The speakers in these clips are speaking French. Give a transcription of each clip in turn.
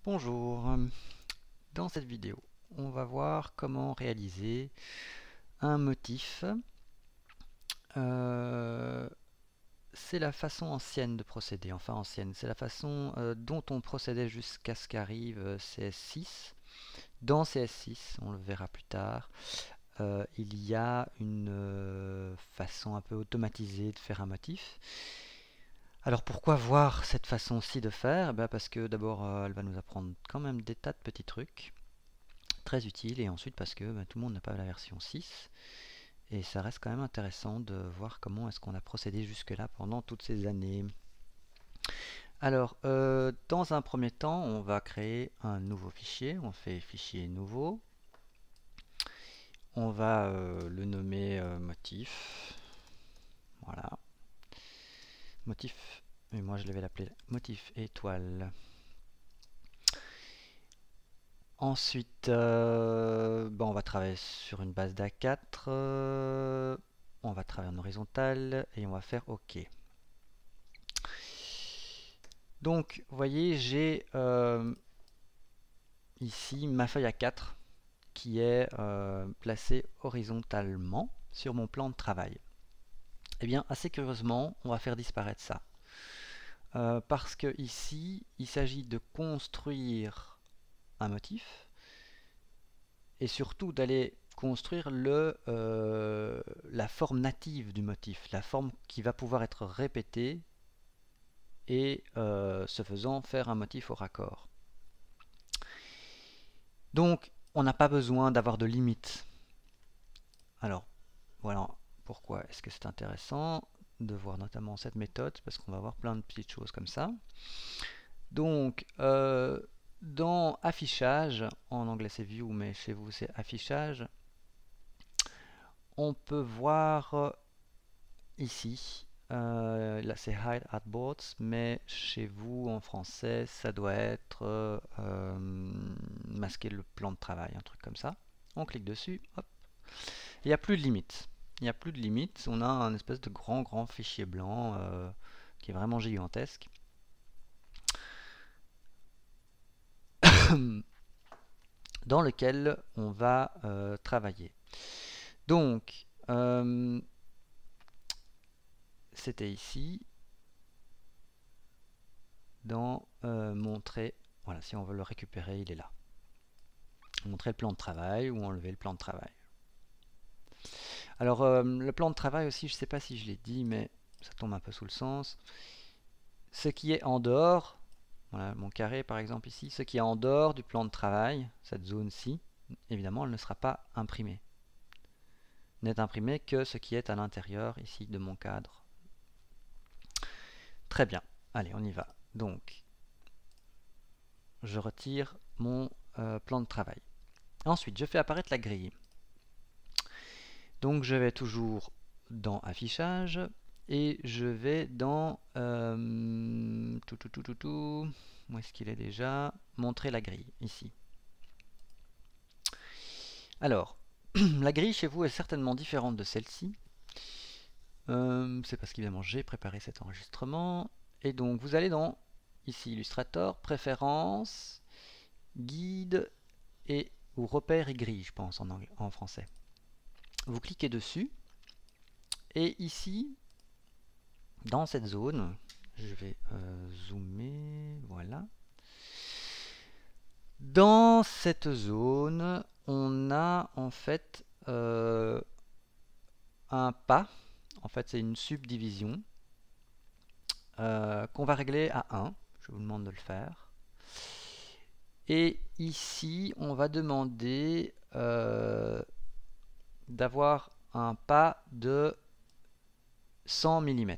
Bonjour, dans cette vidéo, on va voir comment réaliser un motif. Euh, c'est la façon ancienne de procéder, enfin ancienne, c'est la façon dont on procédait jusqu'à ce qu'arrive CS6. Dans CS6, on le verra plus tard, il y a une façon un peu automatisée de faire un motif. Alors pourquoi voir cette façon-ci de faire? Parce que d'abord, elle va nous apprendre quand même des tas de petits trucs très utile, et ensuite parce que tout le monde n'a pas la version 6 et ça reste quand même intéressant de voir comment est-ce qu'on a procédé jusque là pendant toutes ces années. Alors dans un premier temps, on va créer un nouveau fichier. On fait fichier nouveau, on va le nommer motif, voilà, motif, et moi je vais l'appeler motif étoile. Ensuite, on va travailler sur une base d'A4, on va travailler en horizontal et on va faire OK. Donc, vous voyez, j'ai ici ma feuille A4 qui est placée horizontalement sur mon plan de travail. Et bien, assez curieusement, on va faire disparaître ça. Parce que ici, il s'agit de construire un motif et surtout d'aller construire la forme native du motif, la forme qui va pouvoir être répétée et ce faisant faire un motif au raccord. Donc on n'a pas besoin d'avoir de limites. Alors voilà pourquoi est-ce que c'est intéressant de voir notamment cette méthode, parce qu'on va voir plein de petites choses comme ça. Donc dans affichage, en anglais c'est view mais chez vous c'est affichage, on peut voir ici, là c'est Hide Artboards, mais chez vous en français ça doit être masquer le plan de travail, un truc comme ça. On clique dessus, hop. Il n'y a plus de limite. Il n'y a plus de limite. On a un espèce de grand fichier blanc qui est vraiment gigantesque. Dans lequel on va travailler. Donc, c'était ici, dans montrer, voilà, si on veut le récupérer, il est là. Montrer le plan de travail ou enlever le plan de travail. Alors, le plan de travail aussi, je ne sais pas si je l'ai dit, mais ça tombe un peu sous le sens. Ce qui est en dehors, voilà mon carré par exemple ici, ce qui est en dehors du plan de travail, cette zone-ci, évidemment elle ne sera pas imprimée. N'est imprimé que ce qui est à l'intérieur ici de mon cadre. Très bien, allez on y va. Donc, je retire mon plan de travail. Ensuite, je fais apparaître la grille. Donc je vais toujours dans affichage et je vais dans où est-ce qu'il est déjà? Montrer la grille ici. Alors, la grille chez vous est certainement différente de celle-ci. C'est parce qu'évidemment j'ai préparé cet enregistrement. Et donc vous allez dans ici Illustrator, Préférences, Guide et ou Repères et grille, je pense en français. Vous cliquez dessus et ici, dans cette zone, je vais zoomer, voilà. Dans cette zone, on a en fait un pas. En fait, c'est une subdivision qu'on va régler à 1. Je vous demande de le faire. Et ici, on va demander d'avoir un pas de 100 mm.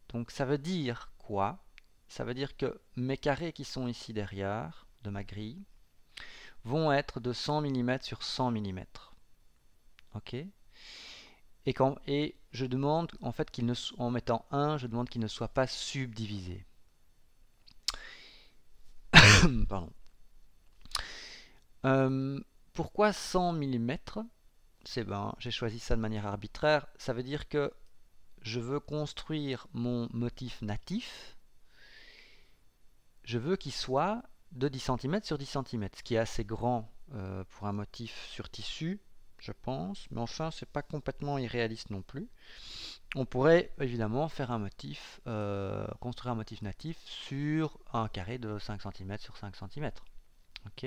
Donc ça veut dire quoi? Ça veut dire que mes carrés qui sont ici derrière de ma grille vont être de 100 mm sur 100 mm. Ok? Et je demande en fait en mettant 1, je demande qu'il ne soit pas subdivisé. Pardon. Pourquoi 100 mm? J'ai choisi ça de manière arbitraire. Ça veut dire que je veux construire mon motif natif. Je veux qu'il soit de 10 cm sur 10 cm, ce qui est assez grand pour un motif sur tissu, je pense, mais enfin c'est pas complètement irréaliste non plus. On pourrait évidemment faire un motif, construire un motif natif sur un carré de 5 cm sur 5 cm, ok,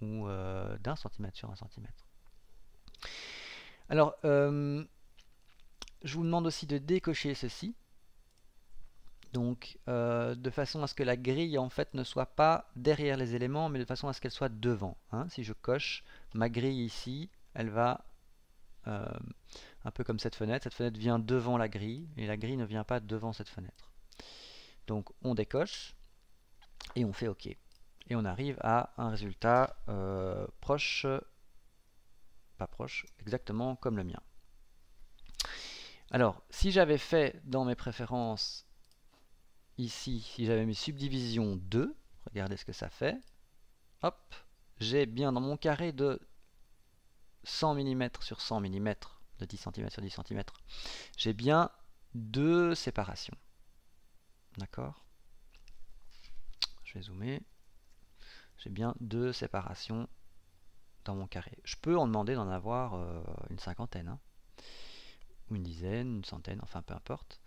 ou d'un centimètre sur un centimètre. Alors, je vous demande aussi de décocher ceci, donc de façon à ce que la grille en fait ne soit pas derrière les éléments, mais de façon à ce qu'elle soit devant, hein. Si je coche ma grille ici, elle va un peu comme cette fenêtre vient devant la grille, et la grille ne vient pas devant cette fenêtre. Donc on décoche, et on fait OK. Et on arrive à un résultat proche, pas proche, exactement comme le mien. Alors, si j'avais fait dans mes préférences, ici, si j'avais mis subdivision 2, regardez ce que ça fait. Hop, j'ai bien dans mon carré de 100 mm sur 100 mm, de 10 cm sur 10 cm, j'ai bien 2 séparations. D'accord? Je vais zoomer. J'ai bien 2 séparations dans mon carré. Je peux en demander d'en avoir une cinquantaine, hein, ou une dizaine, une centaine, enfin peu importe.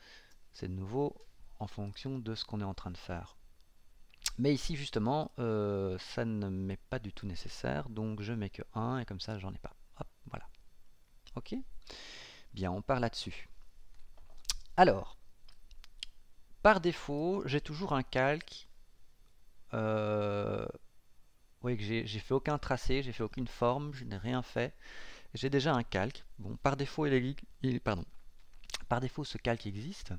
C'est de nouveau en fonction de ce qu'on est en train de faire. Mais ici justement, ça ne m'est pas du tout nécessaire, donc je mets que 1 et comme ça j'en ai pas. Hop, voilà. Ok? Bien, on part là-dessus. Alors, par défaut, j'ai toujours un calque. Vous voyez que j'ai fait aucun tracé, j'ai fait aucune forme, je n'ai rien fait. J'ai déjà un calque. Bon, par défaut, pardon. Par défaut, ce calque existe.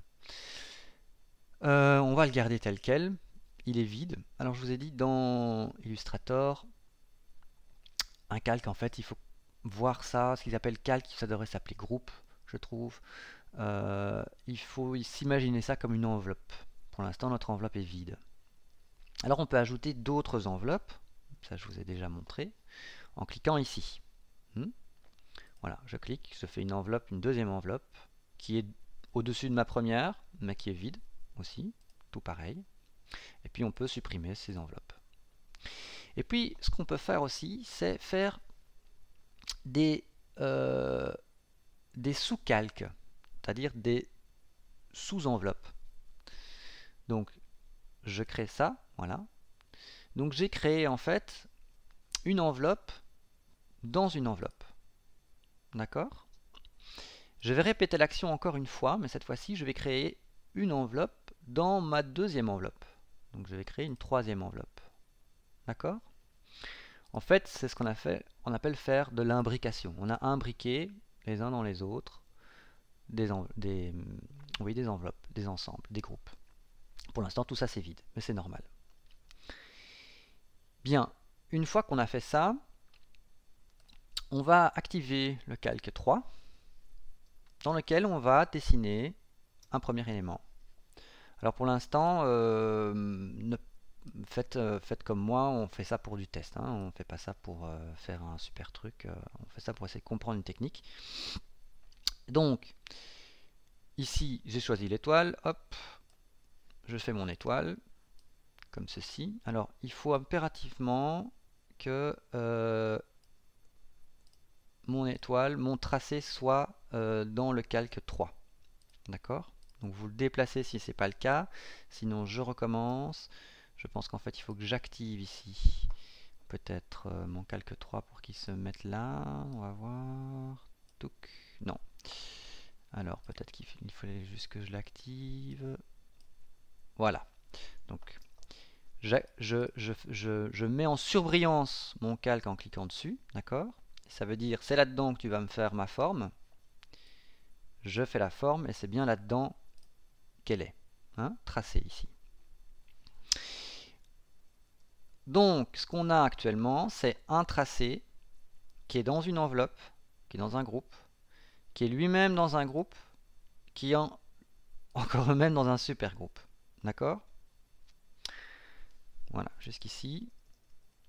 On va le garder tel quel. Il est vide. Alors, je vous ai dit dans Illustrator, un calque, en fait, il faut voir ça, ce qu'ils appellent calque, ça devrait s'appeler groupe, je trouve. Il faut s'imaginer ça comme une enveloppe. Pour l'instant, notre enveloppe est vide. Alors, on peut ajouter d'autres enveloppes. Ça, je vous ai déjà montré. En cliquant ici. Voilà, je clique, je fais une enveloppe, une deuxième enveloppe, qui est au-dessus de ma première, mais qui est vide aussi, tout pareil. Et puis on peut supprimer ces enveloppes. Et puis, ce qu'on peut faire aussi, c'est faire des sous-calques, c'est-à-dire des sous-enveloppes. Donc, je crée ça, voilà. Donc j'ai créé en fait une enveloppe dans une enveloppe. D'accord? Je vais répéter l'action encore une fois, mais cette fois-ci, je vais créer une enveloppe dans ma deuxième enveloppe. Donc je vais créer une troisième enveloppe. D'accord? En fait, c'est ce qu'on appelle faire de l'imbrication. On a imbriqué les uns dans les autres des enveloppes, des ensembles, des groupes. Pour l'instant, tout ça c'est vide, mais c'est normal. Bien, une fois qu'on a fait ça, on va activer le calque 3, dans lequel on va dessiner un premier élément. Alors pour l'instant, faites comme moi, on fait ça pour du test, hein, on ne fait pas ça pour faire un super truc, on fait ça pour essayer de comprendre une technique. Donc, ici j'ai choisi l'étoile, hop, je fais mon étoile, comme ceci. Alors il faut impérativement que mon étoile, mon tracé soit dans le calque 3. D'accord? Donc vous le déplacez si ce n'est pas le cas, sinon je recommence. Je pense qu'en fait il faut que j'active ici peut-être mon calque 3 pour qu'il se mette là. On va voir. Touc. Non. Alors peut-être qu'il fallait juste que je l'active. Voilà. Donc je mets en surbrillance mon calque en cliquant dessus. D'accord? Ça veut dire c'est là-dedans que tu vas me faire ma forme. Je fais la forme et c'est bien là-dedans qu'elle est, hein, tracée ici. Donc, ce qu'on a actuellement, c'est un tracé qui est dans une enveloppe, qui est dans un groupe, qui est lui-même dans un groupe, qui est encore eux-mêmes dans un super groupe. D'accord? Voilà, jusqu'ici,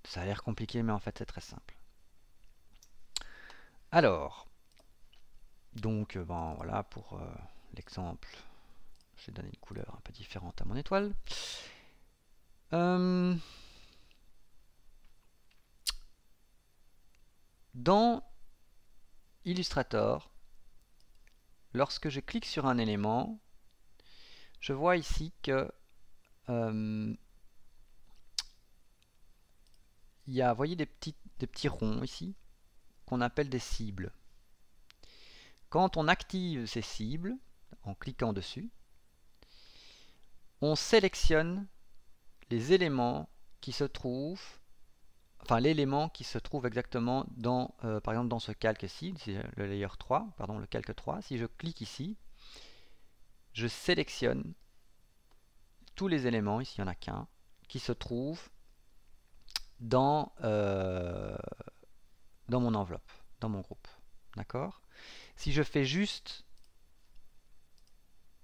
ça a l'air compliqué, mais en fait, c'est très simple. Alors, donc, ben voilà, pour l'exemple, je vais donner une couleur un peu différente à mon étoile. Dans Illustrator, lorsque je clique sur un élément, je vois ici que il y a, vous voyez, des petits ronds ici qu'on appelle des cibles. Quand on active ces cibles, en cliquant dessus, on sélectionne les éléments qui se trouvent, enfin l'élément qui se trouve exactement dans, par exemple dans ce calque ici, le layer 3, pardon, le calque 3. Si je clique ici, je sélectionne tous les éléments, ici il n'y en a qu'un, qui se trouvent dans, dans mon enveloppe, dans mon groupe. D'accord? Si je fais juste,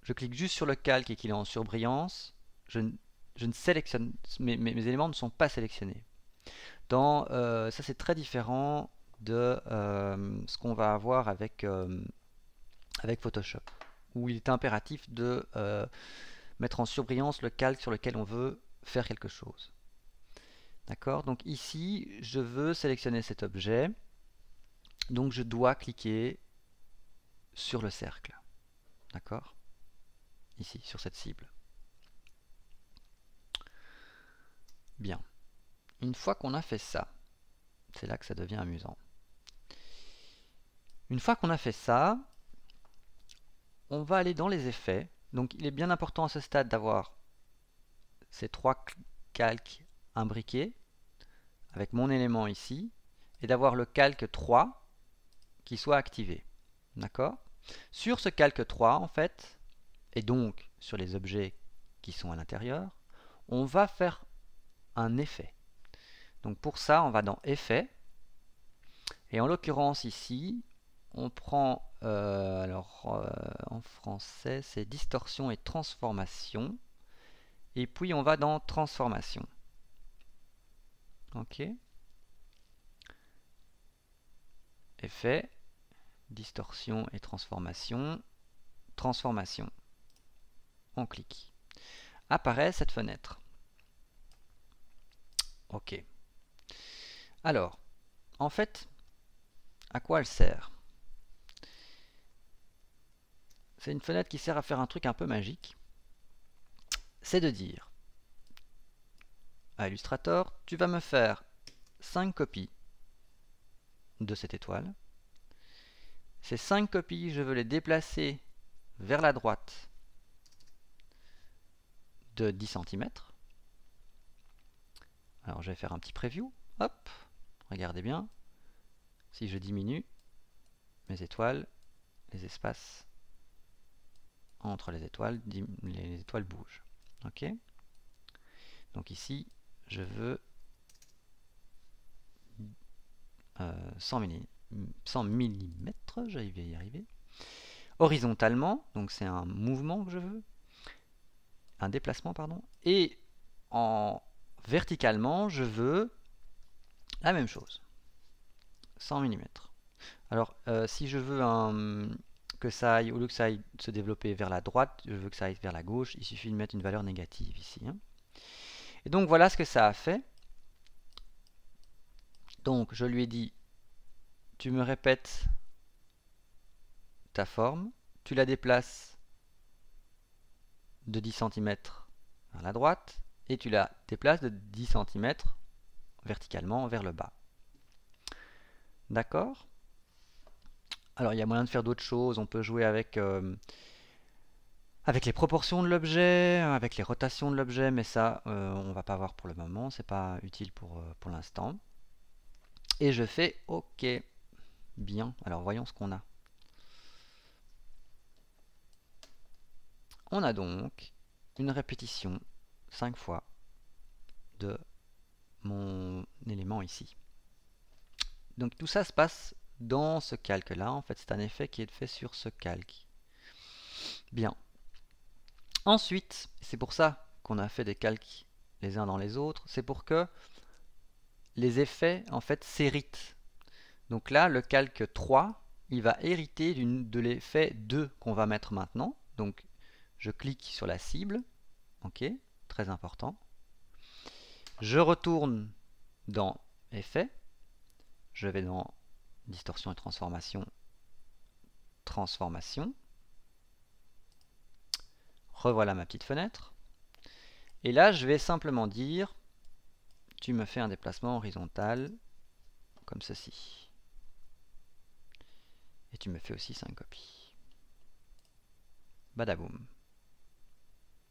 je clique juste sur le calque et qu'il est en surbrillance, je ne sélectionne, mes éléments ne sont pas sélectionnés. Ça c'est très différent de ce qu'on va avoir avec, avec Photoshop, où il est impératif de mettre en surbrillance le calque sur lequel on veut faire quelque chose. D'accord? Donc ici, je veux sélectionner cet objet, donc je dois cliquer sur le cercle. D'accord? Ici, sur cette cible. Bien. Une fois qu'on a fait ça, c'est là que ça devient amusant. Une fois qu'on a fait ça, on va aller dans les effets. Donc il est bien important à ce stade d'avoir ces trois calques imbriqués avec mon élément ici et d'avoir le calque 3 qui soit activé. D'accord? Sur ce calque 3 en fait, et donc sur les objets qui sont à l'intérieur, on va faire un effet. Donc pour ça, on va dans Effets, et en l'occurrence ici, on prend, en français, c'est Distorsion et Transformation, et puis on va dans Transformation. Ok. Effet, Distorsion et Transformation, Transformation. On clique. Apparaît cette fenêtre. Ok. Alors, en fait, à quoi elle sert? C'est une fenêtre qui sert à faire un truc un peu magique. C'est de dire à Illustrator, tu vas me faire 5 copies de cette étoile. Ces 5 copies, je veux les déplacer vers la droite de 10 cm. Alors je vais faire un petit preview. Hop, regardez bien. Si je diminue mes étoiles, les espaces entre les étoiles bougent. Ok. Donc ici, je veux 100 mm, je vais y arriver. Horizontalement, donc c'est un mouvement que je veux, un déplacement, pardon, et verticalement, je veux la même chose, 100 mm. Alors, si je veux que ça aille, au lieu que ça aille se développer vers la droite, je veux que ça aille vers la gauche, il suffit de mettre une valeur négative ici. Hein. Et donc voilà ce que ça a fait. Donc je lui ai dit, tu me répètes ta forme, tu la déplaces de 10 cm vers la droite, et tu la déplaces de 10 cm verticalement vers le bas. D'accord? Alors il y a moyen de faire d'autres choses, on peut jouer avec, avec les proportions de l'objet, avec les rotations de l'objet, mais ça on va pas voir pour le moment, c'est pas utile pour l'instant. Et je fais OK. Bien, alors voyons ce qu'on a. On a donc une répétition 5 fois de mon élément ici. Donc tout ça se passe dans ce calque-là. En fait, c'est un effet qui est fait sur ce calque. Bien. Ensuite, c'est pour ça qu'on a fait des calques les uns dans les autres, c'est pour que les effets, en fait, s'héritent. Donc là, le calque 3, il va hériter de l'effet 2 qu'on va mettre maintenant. Donc, je clique sur la cible. Ok, très important. Je retourne dans Effets. Je vais dans distorsion et transformation, transformation. Revoilà ma petite fenêtre. Et là, je vais simplement dire, tu me fais un déplacement horizontal, comme ceci. Et tu me fais aussi 5 copies. Badaboum.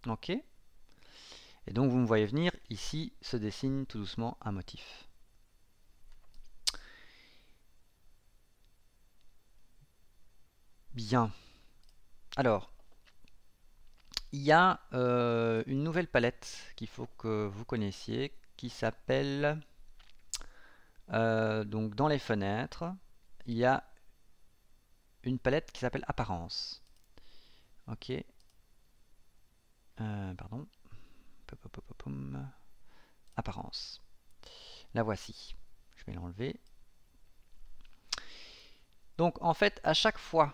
Ok. Et donc, vous me voyez venir, ici se dessine tout doucement un motif. Bien. Alors, il y a une nouvelle palette qu'il faut que vous connaissiez, qui s'appelle, donc dans les fenêtres, il y a une palette qui s'appelle Apparence. Ok. Pardon. Apparence. La voici. Je vais l'enlever. Donc en fait, à chaque fois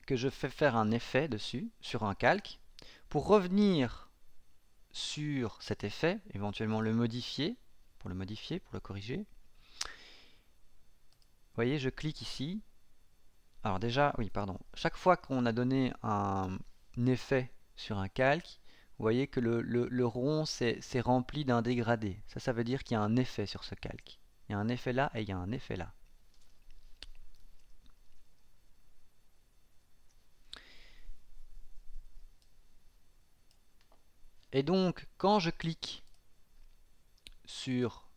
que je fais faire un effet dessus, sur un calque, pour revenir sur cet effet, éventuellement le modifier, pour le corriger, vous voyez, je clique ici. Alors déjà, oui, pardon. Chaque fois qu'on a donné un effet sur un calque, vous voyez que le rond s'est rempli d'un dégradé. Ça veut dire qu'il y a un effet sur ce calque. Il y a un effet là et il y a un effet là. Et donc, quand je clique sur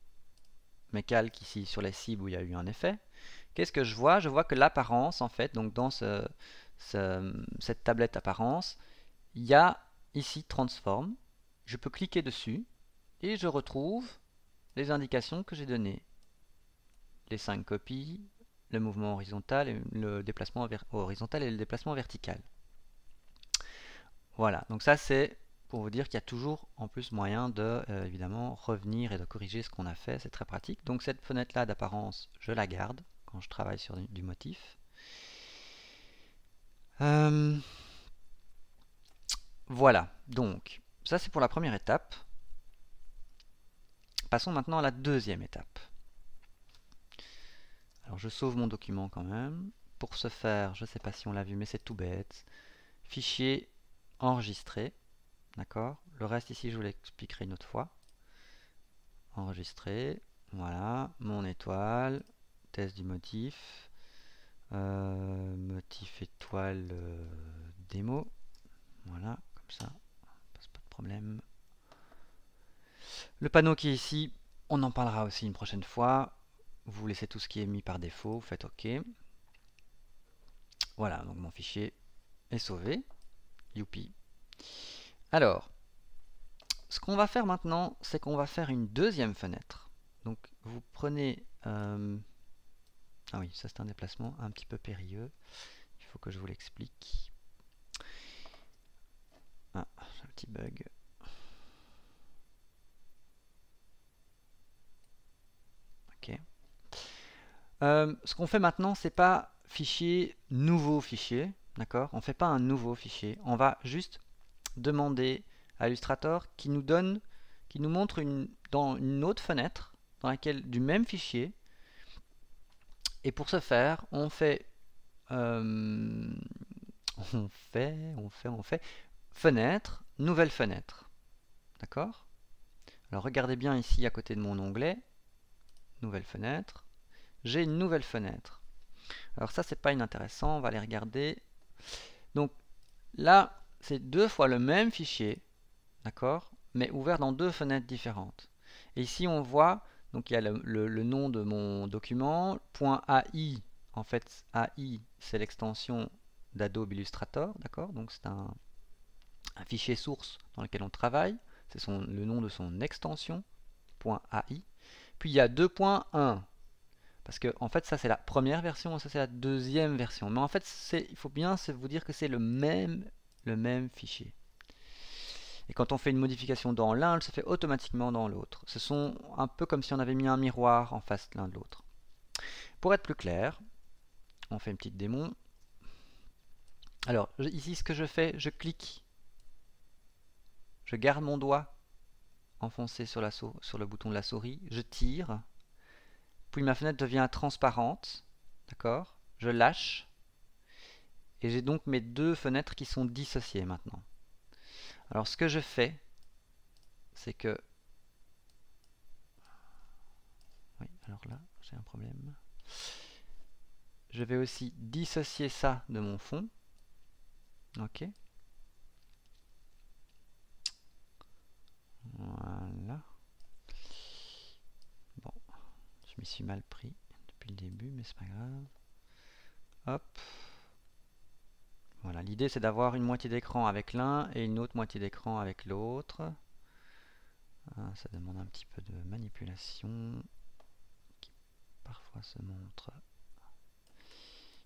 mes calques ici, sur les cibles où il y a eu un effet, qu'est-ce que je vois? Je vois que l'apparence, en fait, donc dans cette tablette apparence, il y a ici Transform. Je peux cliquer dessus et je retrouve les indications que j'ai données. Les 5 copies, le mouvement horizontal, et le déplacement horizontal et le déplacement vertical. Voilà, donc ça c'est pour vous dire qu'il y a toujours en plus moyen de évidemment revenir et de corriger ce qu'on a fait, c'est très pratique. Donc cette fenêtre là d'apparence, je la garde quand je travaille sur du motif. Voilà, donc ça c'est pour la première étape. Passons maintenant à la deuxième étape. Alors je sauve mon document quand même. Pour ce faire, je ne sais pas si on l'a vu, mais c'est tout bête. Fichier enregistré. D'accord. Le reste ici, je vous l'expliquerai une autre fois. Enregistrer. Voilà. Mon étoile. Test du motif. Motif étoile démo. Voilà. Comme ça. Pose pas de problème. Le panneau qui est ici, on en parlera aussi une prochaine fois. Vous laissez tout ce qui est mis par défaut. Vous faites OK. Voilà. Donc mon fichier est sauvé. Youpi. Alors. Ce qu'on va faire maintenant, c'est qu'on va faire une deuxième fenêtre. Donc vous prenez... ah oui, ça c'est un déplacement un petit peu périlleux. Il faut que je vous l'explique. Ah, j'ai un petit bug. Ok. Ce qu'on fait maintenant, c'est pas fichier, nouveau fichier. D'accord? On ne fait pas un nouveau fichier. On va juste demander à Illustrator qui nous montre dans une autre fenêtre, dans laquelle du même fichier. Et pour ce faire, on fait fenêtre, nouvelle fenêtre. D'accord? Alors regardez bien ici à côté de mon onglet, nouvelle fenêtre. J'ai une nouvelle fenêtre. Alors ça c'est pas inintéressant, on va aller regarder. Donc là, c'est deux fois le même fichier, d'accord? Mais ouvert dans deux fenêtres différentes. Et ici on voit, donc il y a le nom de mon document, .ai, en fait AI c'est l'extension d'Adobe Illustrator, d'accord? Donc c'est un fichier source dans lequel on travaille, c'est le nom de son extension, .ai. Puis il y a 2.1, parce que en fait ça c'est la première version, ça c'est la deuxième version. Mais en fait il faut bien vous dire que c'est le même fichier. Et quand on fait une modification dans l'un, elle se fait automatiquement dans l'autre. Ce sont un peu comme si on avait mis un miroir en face l'un de l'autre. Pour être plus clair, on fait une petite démon. Alors ici ce que je fais, je clique. Je garde mon doigt enfoncé sur le bouton de la souris, je tire, puis ma fenêtre devient transparente, d'accord? Je lâche, et j'ai donc mes deux fenêtres qui sont dissociées maintenant. Alors ce que je fais, c'est que... Oui, alors là, j'ai un problème. Je vais aussi dissocier ça de mon fond. Ok. Voilà. Bon, je m'y suis mal pris depuis le début, mais c'est pas grave. Hop. Voilà, l'idée c'est d'avoir une moitié d'écran avec l'un et une autre moitié d'écran avec l'autre. Ça demande un petit peu de manipulation qui parfois se montre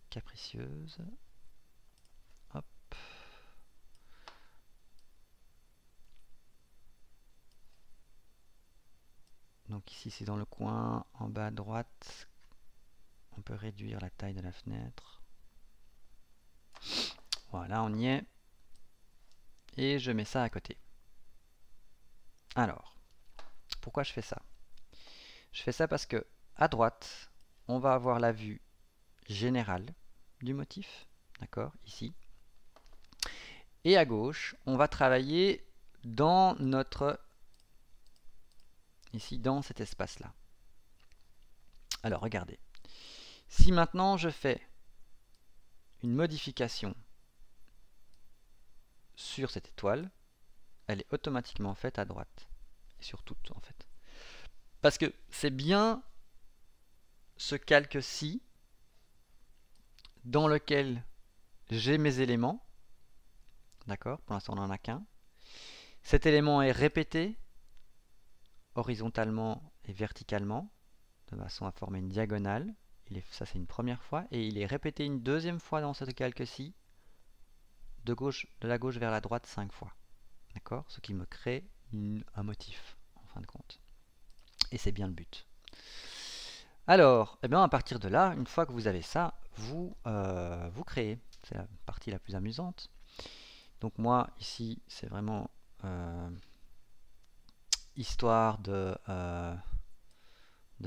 capricieuse. Hop. Donc ici c'est dans le coin en bas à droite. On peut réduire la taille de la fenêtre. Voilà, on y est. Et je mets ça à côté. Alors, pourquoi je fais ça? Je fais ça parce que à droite, on va avoir la vue générale du motif, d'accord, ici. Et à gauche, on va travailler dans notre... ici, dans cet espace-là. Alors, regardez. Si maintenant je fais une modification sur cette étoile, elle est automatiquement faite à droite. Et sur toutes, en fait. Parce que c'est bien ce calque-ci dans lequel j'ai mes éléments. D'accord? Pour l'instant, on n'en a qu'un. Cet élément est répété horizontalement et verticalement, de façon à former une diagonale. Ça, c'est une première fois. Et il est répété une deuxième fois dans ce calque-ci, de la gauche vers la droite 5 fois. D'accord? Ce qui me crée un motif, en fin de compte. Et c'est bien le but. Alors, eh bien, à partir de là, une fois que vous avez ça, vous créez. C'est la partie la plus amusante. Donc moi, ici, c'est vraiment histoire de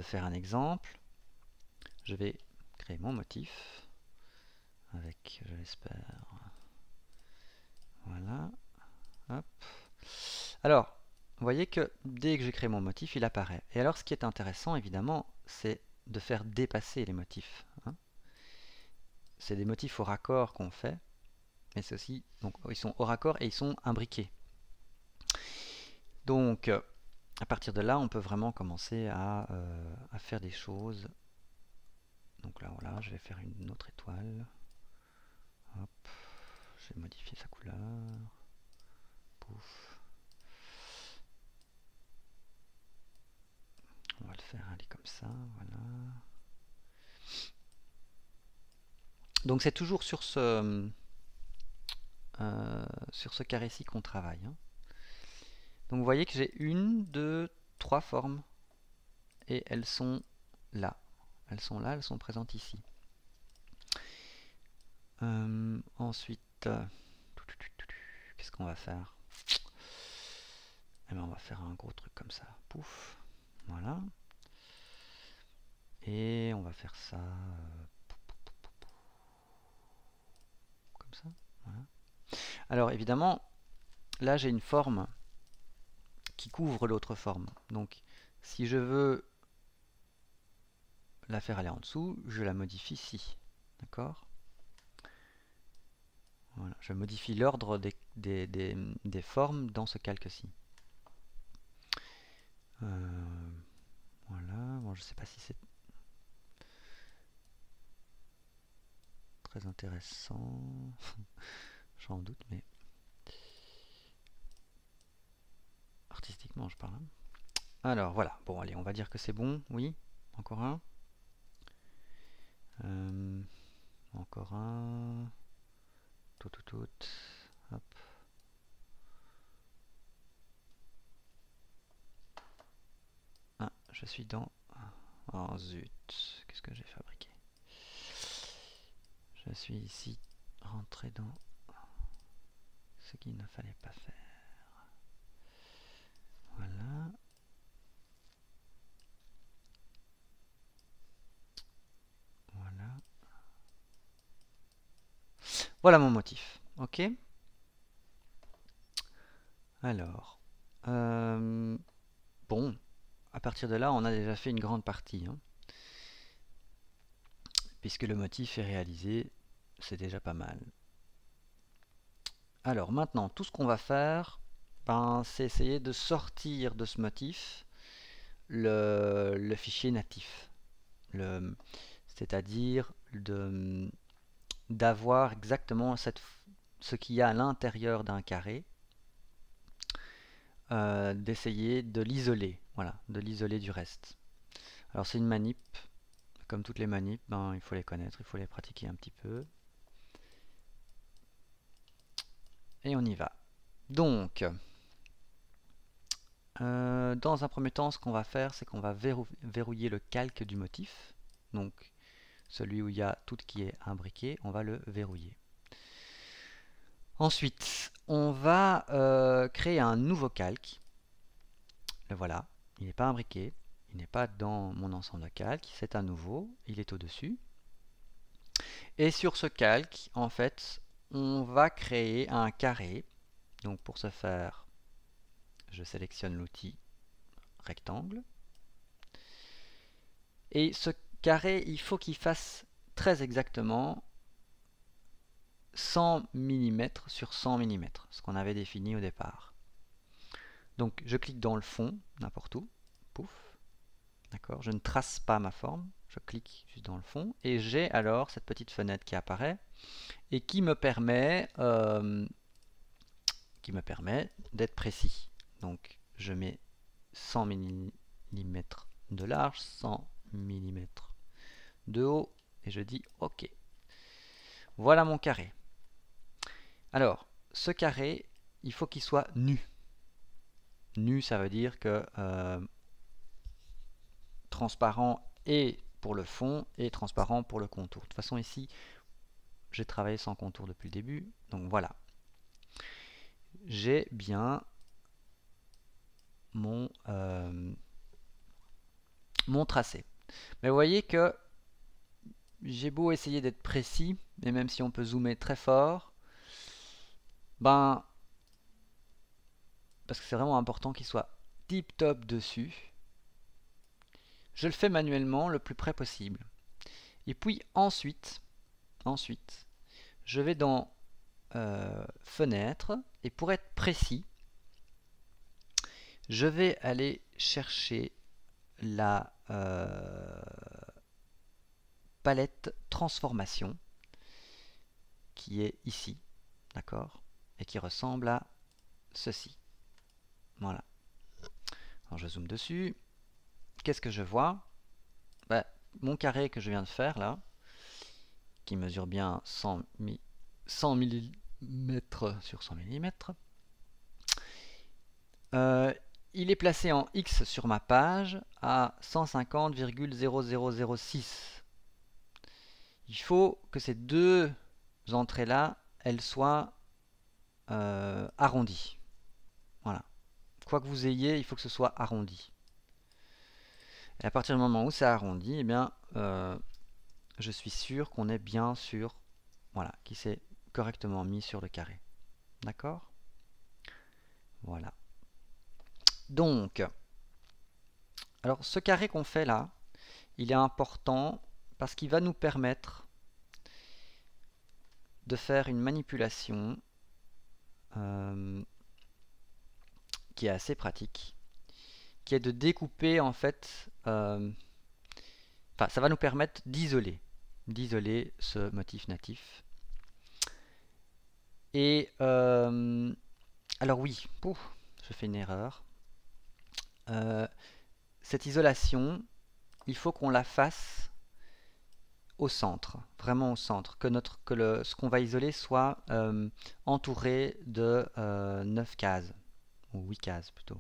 faire un exemple. Je vais créer mon motif avec, je l'espère, voilà. Hop. Alors, vous voyez que dès que j'ai créé mon motif, il apparaît. Et alors, ce qui est intéressant, évidemment, c'est de faire dépasser les motifs. Hein. C'est des motifs au raccord qu'on fait, mais c'est aussi, donc ils sont au raccord et ils sont imbriqués. Donc, à partir de là, on peut vraiment commencer à faire des choses. Donc là, voilà, je vais faire une autre étoile. Hop, je vais modifier sa couleur. Pouf. On va le faire aller comme ça, voilà. Donc c'est toujours sur ce carré-ci qu'on travaille. Hein. Donc vous voyez que j'ai 1, 2, 3 formes. Et elles sont là. Elles sont là, elles sont présentes ici. Ensuite, qu'est-ce qu'on va faire? Eh bien, on va faire un gros truc comme ça. Pouf. Voilà. Et on va faire ça comme ça. Voilà. Alors évidemment, là j'ai une forme qui couvre l'autre forme. Donc si je veux la faire aller en dessous, je la modifie ici. D'accord? Voilà. Je modifie l'ordre des formes dans ce calque-ci. Voilà. Bon, je ne sais pas si c'est très intéressant. J'en doute, mais artistiquement, je parle. Alors voilà. Bon, allez, on va dire que c'est bon. Oui. Encore un. Encore un. Tout. Hop. Ah, je suis dans... Oh zut, qu'est-ce que j'ai fabriqué? Je suis ici rentré dans ce qu'il ne fallait pas faire. Voilà. Voilà. Voilà mon motif. Ok. Alors, bon, à partir de là, on a déjà fait une grande partie, hein. Puisque le motif est réalisé, c'est déjà pas mal. Alors maintenant, tout ce qu'on va faire, ben, c'est essayer de sortir de ce motif le fichier natif. C'est-à-dire d'avoir exactement ce qu'il y a à l'intérieur d'un carré, d'essayer de l'isoler, voilà, de l'isoler du reste. Alors c'est une manip, comme toutes les manips, ben, il faut les connaître, il faut les pratiquer un petit peu. Et on y va. Donc, dans un premier temps, ce qu'on va faire, c'est qu'on va verrouiller le calque du motif. Donc, celui où il y a tout qui est imbriqué, on va le verrouiller. Ensuite, on va créer un nouveau calque. Le voilà, il n'est pas imbriqué, il n'est pas dans mon ensemble de calques, c'est un nouveau, il est au-dessus. Et sur ce calque, en fait, on va créer un carré. Donc pour ce faire, je sélectionne l'outil rectangle. Et ce carré, il faut qu'il fasse très exactement 100 mm sur 100 mm, ce qu'on avait défini au départ. Donc je clique dans le fond, n'importe où, pouf, d'accord, je ne trace pas ma forme, je clique juste dans le fond, et j'ai alors cette petite fenêtre qui apparaît, et qui me permet d'être précis. Donc je mets 100 mm de large, 100 mm de haut, et je dis OK. Voilà mon carré. Alors, ce carré, il faut qu'il soit nu. Nu, ça veut dire que transparent et pour le fond et transparent pour le contour. De toute façon, ici, j'ai travaillé sans contour depuis le début, donc voilà. J'ai bien mon tracé. Mais vous voyez que j'ai beau essayer d'être précis, et même si on peut zoomer très fort, ben, parce que c'est vraiment important qu'il soit tip top dessus, je le fais manuellement le plus près possible. Et puis ensuite, je vais dans Fenêtre, et pour être précis, je vais aller chercher la palette transformation qui est ici, d'accord, et qui ressemble à ceci. Voilà. Alors je zoome dessus. Qu'est-ce que je vois? Ben, mon carré que je viens de faire là, qui mesure bien 100 mm sur 100 mm, il est placé en X sur ma page à 150,0006. Il faut que ces deux entrées-là, elles soient arrondies. Voilà. Quoi que vous ayez, il faut que ce soit arrondi. Et à partir du moment où c'est arrondi, eh bien, je suis sûr qu'on est bien sur, voilà, qui s'est correctement mis sur le carré. D'accord? Voilà. Donc, alors ce carré qu'on fait là, il est important parce qu'il va nous permettre de faire une manipulation qui est assez pratique, qui est de découper en fait, enfin ça va nous permettre d'isoler ce motif natif. Et alors oui, je fais une erreur. Cette isolation, il faut qu'on la fasse au centre, vraiment au centre, que ce qu'on va isoler soit entouré de 9 cases, ou 8 cases plutôt.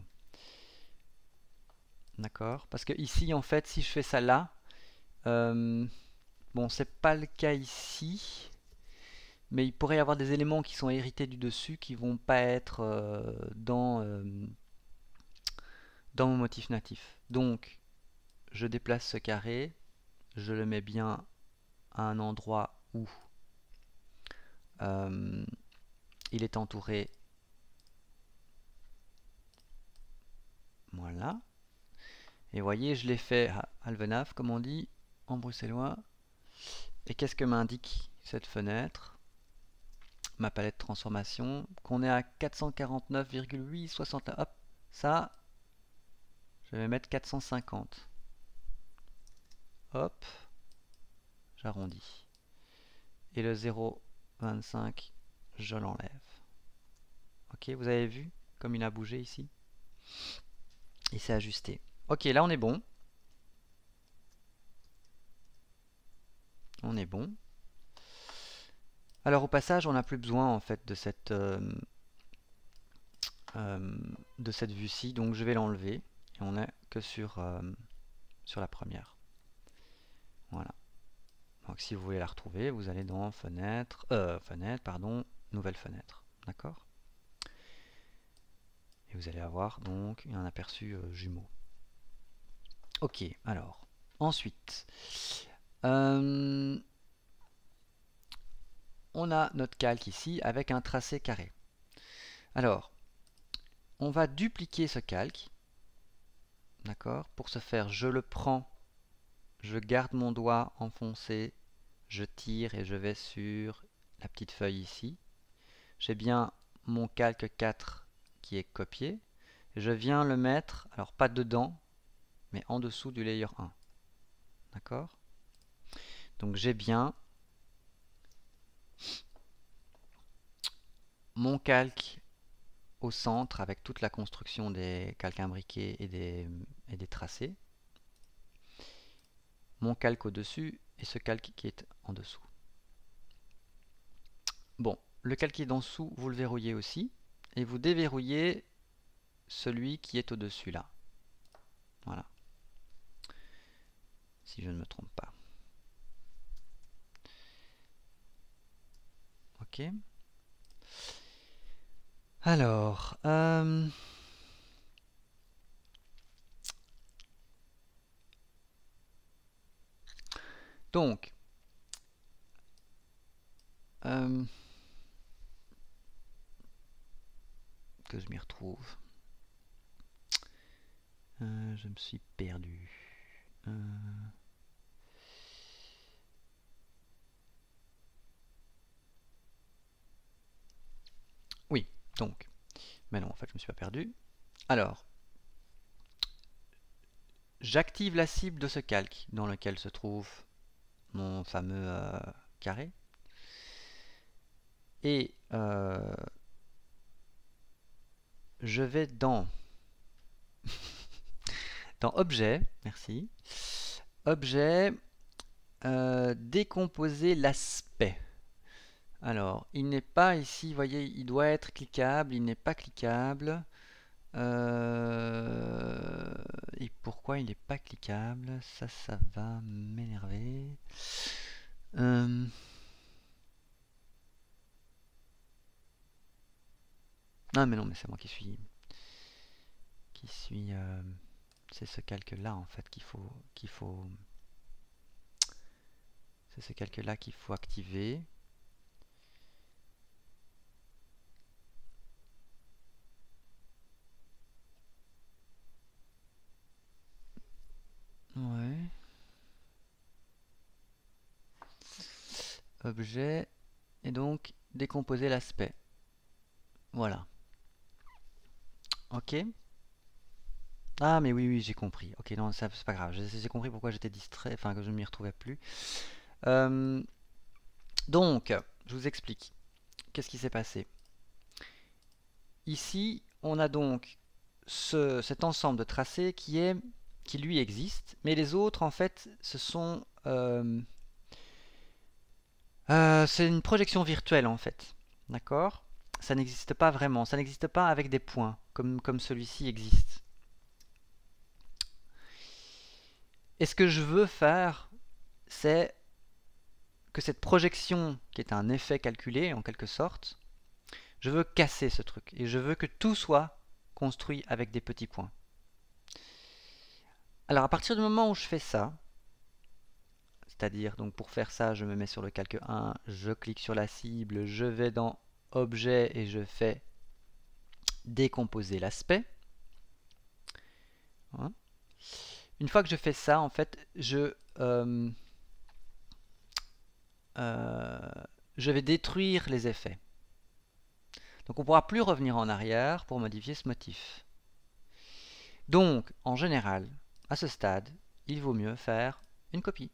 D'accord? Parce que ici, en fait, si je fais ça là, bon, c'est pas le cas ici, mais il pourrait y avoir des éléments qui sont hérités du dessus qui vont pas être dans mon motif natif. Donc, je déplace ce carré, je le mets bien à un endroit où il est entouré. Voilà. Et voyez, je l'ai fait à Alvenaf, comme on dit en bruxellois. Et qu'est-ce que m'indique cette fenêtre? Ma palette de transformation, qu'on est à 449,860. Hop, ça, je vais mettre 450. Hop, j'arrondis. Et le 0,25, je l'enlève. Ok, vous avez vu comme il a bougé ici? Il s'est ajusté. Ok, là on est bon. On est bon. Alors au passage, on n'a plus besoin en fait de cette vue-ci, donc je vais l'enlever. Et on n'est que sur la première. Voilà. Donc si vous voulez la retrouver, vous allez dans fenêtre, nouvelle fenêtre. D'accord? Et vous allez avoir donc un aperçu jumeau. Ok, alors, ensuite, on a notre calque ici avec un tracé carré. Alors, on va dupliquer ce calque. D'accord? Pour ce faire, je le prends, je garde mon doigt enfoncé, je tire et je vais sur la petite feuille ici. J'ai bien mon calque 4 qui est copié. Je viens le mettre, alors pas dedans, mais en dessous du layer 1. D'accord? Donc j'ai bien mon calque au centre avec toute la construction des calques imbriqués et des tracés. Mon calque au-dessus et ce calque qui est en dessous. Bon, le calque qui est en dessous, vous le verrouillez aussi. Et vous déverrouillez celui qui est au-dessus là. Voilà. Si je ne me trompe pas. Ok. Alors, donc, que je m'y retrouve. Je me suis perdu. Oui, donc. Mais non, en fait, je me suis pas perdu. Alors, j'active la cible de ce calque dans lequel se trouve mon fameux carré. Et je vais dans Objet, merci. Objet, décomposer l'aspect. Alors, il n'est pas ici, vous voyez, il doit être cliquable, il n'est pas cliquable. Et pourquoi il n'est pas cliquable? Ça va m'énerver. Non, mais non, mais c'est moi qui suis... c'est ce calque-là, en fait, c'est ce calque-là qu'il faut activer. Ouais. Objet, et donc décomposer l'aspect. Voilà. Ok. Ah, mais oui, oui, j'ai compris. Ok, non, ça c'est pas grave. J'ai compris pourquoi j'étais distrait, enfin que je ne m'y retrouvais plus. Donc, je vous explique. Qu'est-ce qui s'est passé? Ici, on a donc cet ensemble de tracés qui lui existe, mais les autres, en fait, c'est une projection virtuelle, en fait. D'accord? Ça n'existe pas vraiment. Ça n'existe pas avec des points, comme celui-ci existe. Et ce que je veux faire, c'est que cette projection, qui est un effet calculé, en quelque sorte, je veux casser ce truc. Et je veux que tout soit construit avec des petits points. Alors à partir du moment où je fais ça, C'est-à-dire, donc pour faire ça, je me mets sur le calque 1, je clique sur la cible, je vais dans Objet et je fais décomposer l'aspect. Hein. Une fois que je fais ça, en fait, je vais détruire les effets. Donc on ne pourra plus revenir en arrière pour modifier ce motif. Donc, en général, à ce stade, il vaut mieux faire une copie.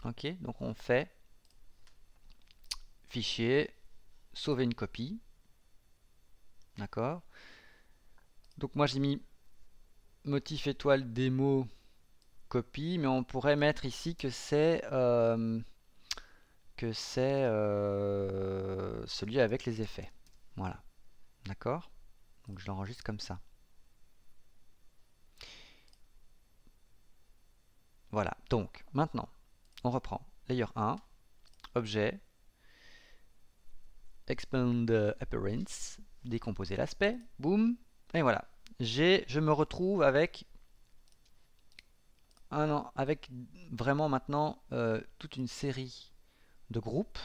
Ok, donc on fait Fichier, sauver une copie. D'accord. Donc moi j'ai mis motif étoile démo copie, mais on pourrait mettre ici que c'est celui avec les effets. Voilà. D'accord. Donc je l'enregistre comme ça. Voilà. Donc maintenant, on reprend. Layer 1, objet, expand appearance, décomposer l'aspect, boum, et voilà. Je me retrouve avec avec vraiment maintenant toute une série de groupes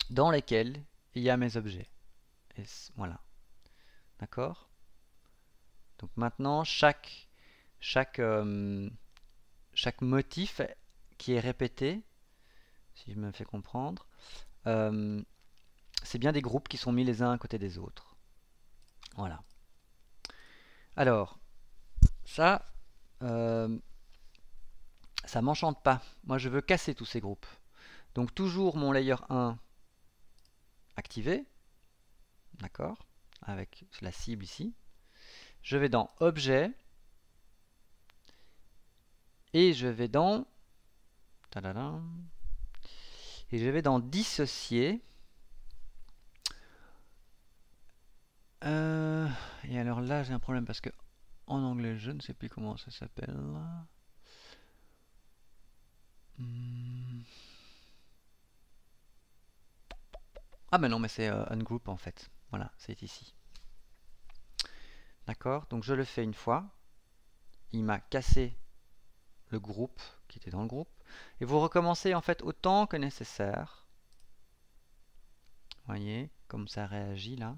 dans lesquels il y a mes objets. Et voilà. D'accord. Donc maintenant, chaque motif qui est répété, si je me fais comprendre, c'est bien des groupes qui sont mis les uns à côté des autres. Voilà. Alors, ça, ça m'enchante pas. Moi, je veux casser tous ces groupes. Donc toujours mon layer 1 activé, d'accord, avec la cible ici. Je vais dans Objet et je vais dans Dissocier. Et alors là, j'ai un problème parce que en anglais, je ne sais plus comment ça s'appelle. Ah ben non, mais c'est ungroup en fait. Voilà, c'est ici. D'accord, donc je le fais une fois. Il m'a cassé le groupe qui était dans le groupe. Et vous recommencez en fait autant que nécessaire. Voyez, comme ça réagit là.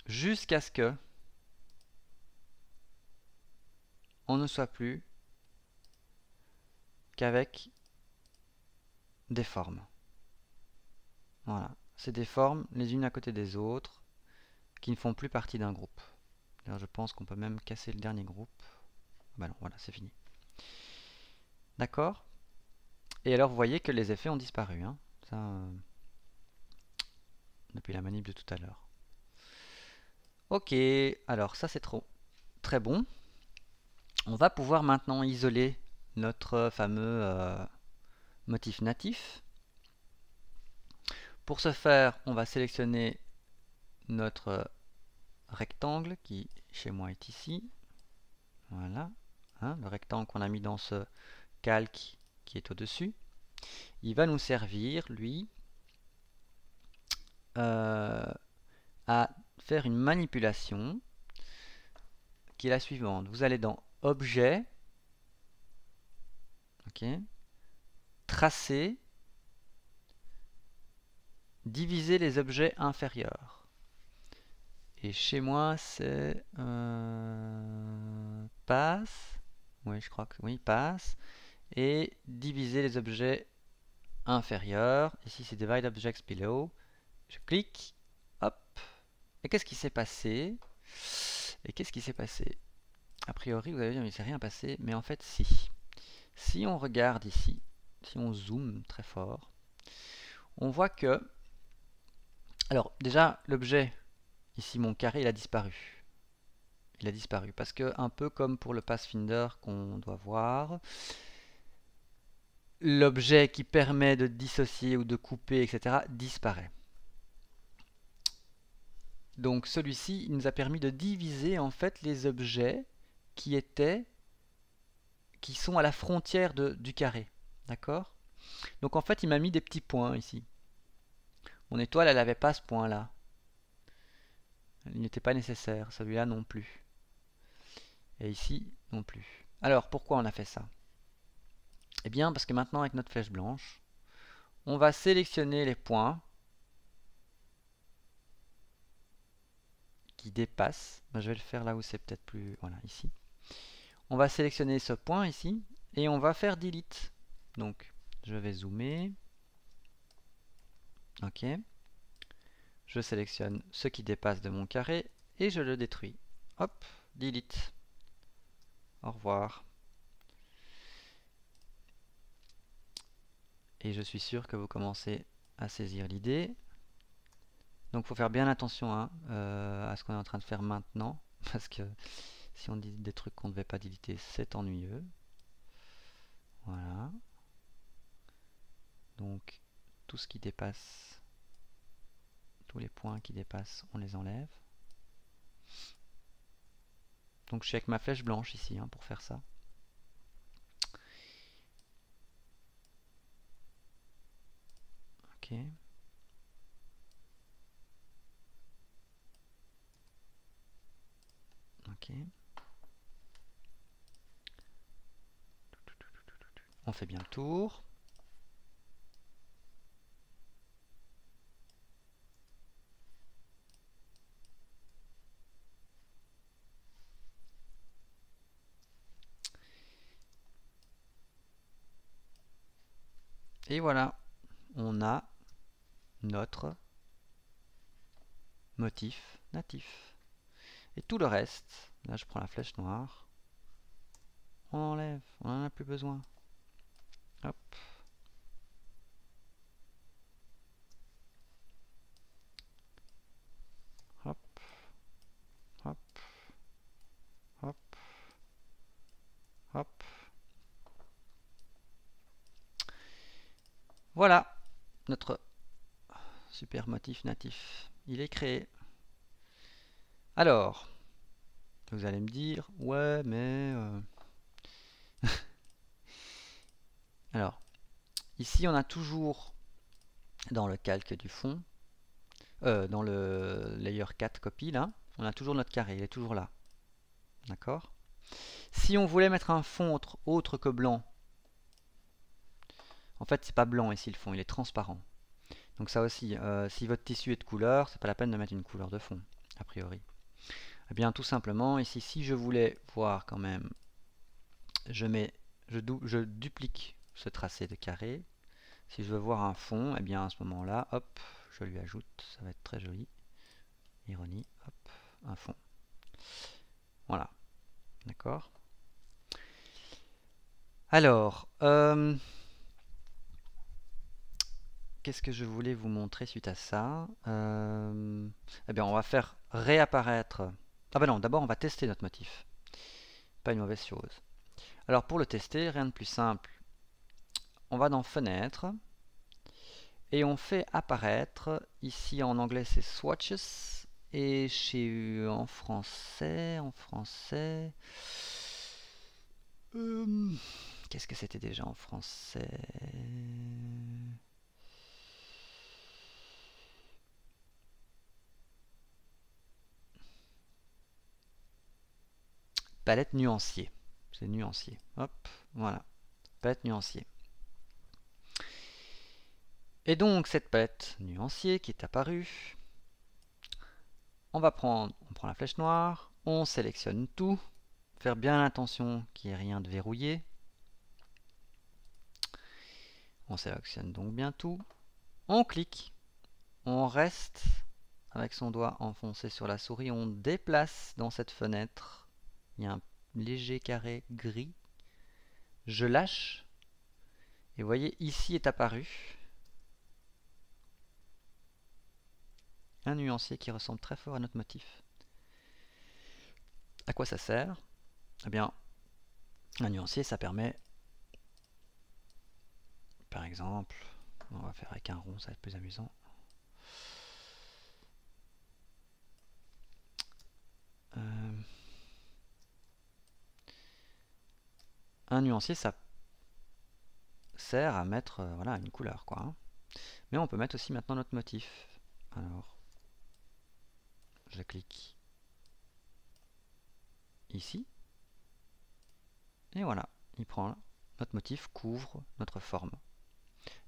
Jusqu'à ce que on ne soit plus qu'avec des formes. Voilà, c'est des formes les unes à côté des autres qui ne font plus partie d'un groupe. D'ailleurs, je pense qu'on peut même casser le dernier groupe. Bah non, voilà, c'est fini. D'accord. Et alors, vous voyez que les effets ont disparu. Hein. Ça, depuis la manip de tout à l'heure. Ok, alors ça c'est très bon. On va pouvoir maintenant isoler notre fameux motif natif. Pour ce faire, on va sélectionner notre rectangle qui chez moi est ici. Voilà, hein, le rectangle qu'on a mis dans ce calque qui est au-dessus. Il va nous servir, lui, à faire une manipulation qui est la suivante. Vous allez dans Objet, okay, Tracer, diviser les objets inférieurs. Et chez moi, c'est passe. Oui, je crois que oui, passe. Et diviser les objets inférieurs. Ici, c'est divide objects below. Je clique. Hop. Et qu'est-ce qui s'est passé? A priori, vous allez dire, mais il ne s'est rien passé. Mais en fait, si. Si on regarde ici, si on zoome très fort, on voit que... Alors, déjà, l'objet, ici, mon carré, il a disparu. Il a disparu parce que, un peu comme pour le Pathfinder qu'on doit voir, l'objet qui permet de dissocier ou de couper, etc., disparaît. Donc celui-ci, il nous a permis de diviser en fait les objets qui sont à la frontière du carré. D'accord? Donc en fait, il m'a mis des petits points ici. Mon étoile, elle n'avait pas ce point-là. Il n'était pas nécessaire. Celui-là non plus. Et ici, non plus. Alors, pourquoi on a fait ça? Eh bien, parce que maintenant, avec notre flèche blanche, on va sélectionner les points qui dépassent. Ben, je vais le faire là où c'est peut-être plus... Voilà, ici. On va sélectionner ce point ici, et on va faire delete. Donc, je vais zoomer. Ok. Je sélectionne ce qui dépasse de mon carré, et je le détruis. Hop, delete. Au revoir. Et je suis sûr que vous commencez à saisir l'idée. Donc il faut faire bien attention hein, à ce qu'on est en train de faire maintenant. Parce que si on dit des trucs qu'on ne devait pas déliter, c'est ennuyeux. Voilà. Donc tout ce qui dépasse, tous les points qui dépassent, on les enlève. Donc je suis avec ma flèche blanche ici hein, pour faire ça. Ok. Ok. On fait bien le tour. Et voilà, on a notre motif natif. Et tout le reste, là je prends la flèche noire, on enlève, on n'en a plus besoin. Hop. Hop. Hop. Hop. Hop. Voilà, notre super motif natif. Il est créé. Alors, vous allez me dire, ouais, mais... Alors, ici, on a toujours, dans le calque du fond, dans le layer 4 copy, là, on a toujours notre carré, il est toujours là. D'accord? Si on voulait mettre un fond autre que blanc, en fait, c'est pas blanc ici le fond, il est transparent. Donc ça aussi, si votre tissu est de couleur, c'est pas la peine de mettre une couleur de fond, a priori. Eh bien, tout simplement, ici, si je voulais voir quand même, je duplique ce tracé de carré. Si je veux voir un fond, eh bien à ce moment-là, hop, je lui ajoute, ça va être très joli. Ironie, hop, un fond. Voilà, d'accord. Alors, qu'est-ce que je voulais vous montrer suite à ça? Eh bien, on va faire réapparaître... Ah ben non, d'abord on va tester notre motif. Pas une mauvaise chose. Alors pour le tester, rien de plus simple. On va dans Fenêtre et on fait apparaître, ici en anglais c'est Swatches, et chez en français, qu'est-ce que c'était déjà en français? Palette nuancier. C'est nuancier. Hop, voilà. Palette nuancier. Et donc cette palette nuancier qui est apparue, on prend la flèche noire, on sélectionne tout, faire bien attention qu'il n'y ait rien de verrouillé. On sélectionne donc bien tout. On clique, on reste avec son doigt enfoncé sur la souris, on déplace dans cette fenêtre. Il y a un léger carré gris. Je lâche. Et vous voyez, ici est apparu un nuancier qui ressemble très fort à notre motif. À quoi ça sert? Eh bien, un nuancier, ça permet, par exemple, on va faire avec un rond, ça va être plus amusant. Un nuancier, ça sert à mettre voilà, une couleur, quoi. Hein. Mais on peut mettre aussi maintenant notre motif. Alors, je clique ici. Et voilà, il prend notre motif couvre notre forme.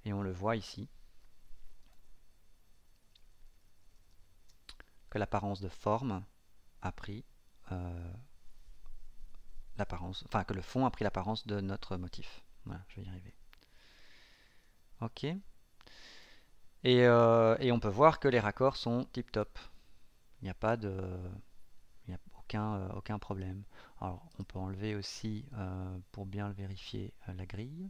Et on le voit ici, que l'apparence de forme a pris l'apparence, enfin que le fond a pris l'apparence de notre motif. Voilà, je vais y arriver. Ok. Et on peut voir que les raccords sont tip-top. Il n'y a pas de... Il n'y a aucun problème. Alors, on peut enlever aussi, pour bien le vérifier, la grille.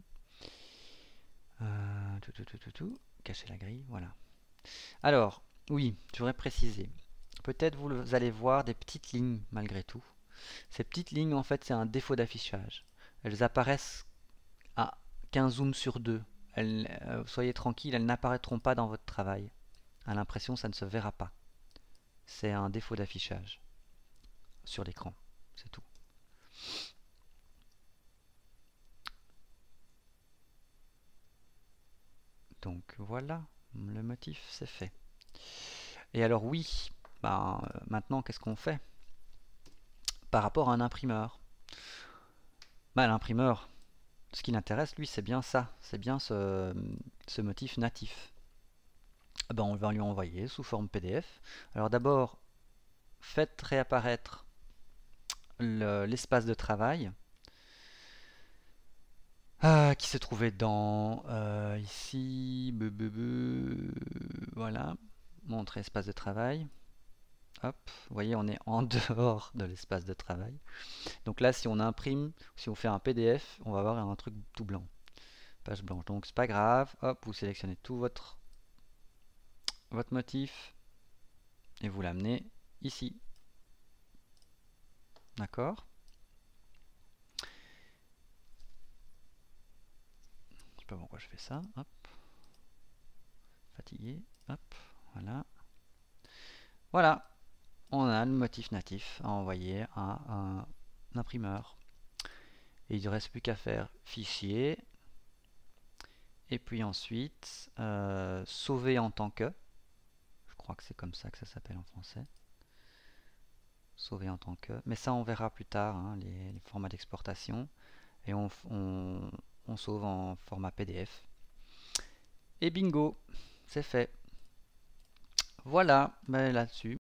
Cacher la grille, voilà. Alors, oui, je voudrais préciser. Peut-être vous allez voir des petites lignes malgré tout. Ces petites lignes, en fait, c'est un défaut d'affichage. Elles apparaissent qu'un zoom sur deux. Soyez tranquille, elles n'apparaîtront pas dans votre travail. À l'impression, ça ne se verra pas. C'est un défaut d'affichage sur l'écran, c'est tout. Donc voilà, le motif c'est fait. Et alors oui, maintenant qu'est-ce qu'on fait par rapport à un imprimeur? L'imprimeur, ce qui l'intéresse lui, c'est bien ça, c'est bien ce motif natif. On va lui envoyer sous forme PDF. Alors d'abord, faites réapparaître l'espace de travail qui se trouvait dans ici, voilà, montrer espace de travail. Hop, vous voyez, on est en dehors de l'espace de travail. Donc là, si on imprime, si on fait un PDF, on va avoir un truc tout blanc, page blanche. Donc c'est pas grave. Hop, vous sélectionnez tout votre motif et vous l'amenez ici. D'accord? Je sais pas pourquoi je fais ça. Hop. Fatigué. Hop. Voilà. Voilà. On a le motif natif à envoyer à un imprimeur. Et il ne reste plus qu'à faire fichier. Et puis ensuite, sauver en tant que. Je crois que c'est comme ça que ça s'appelle en français. Sauver en tant que. Mais ça, on verra plus tard, hein, les formats d'exportation. Et on sauve en format PDF. Et bingo, c'est fait. Voilà, là-dessus,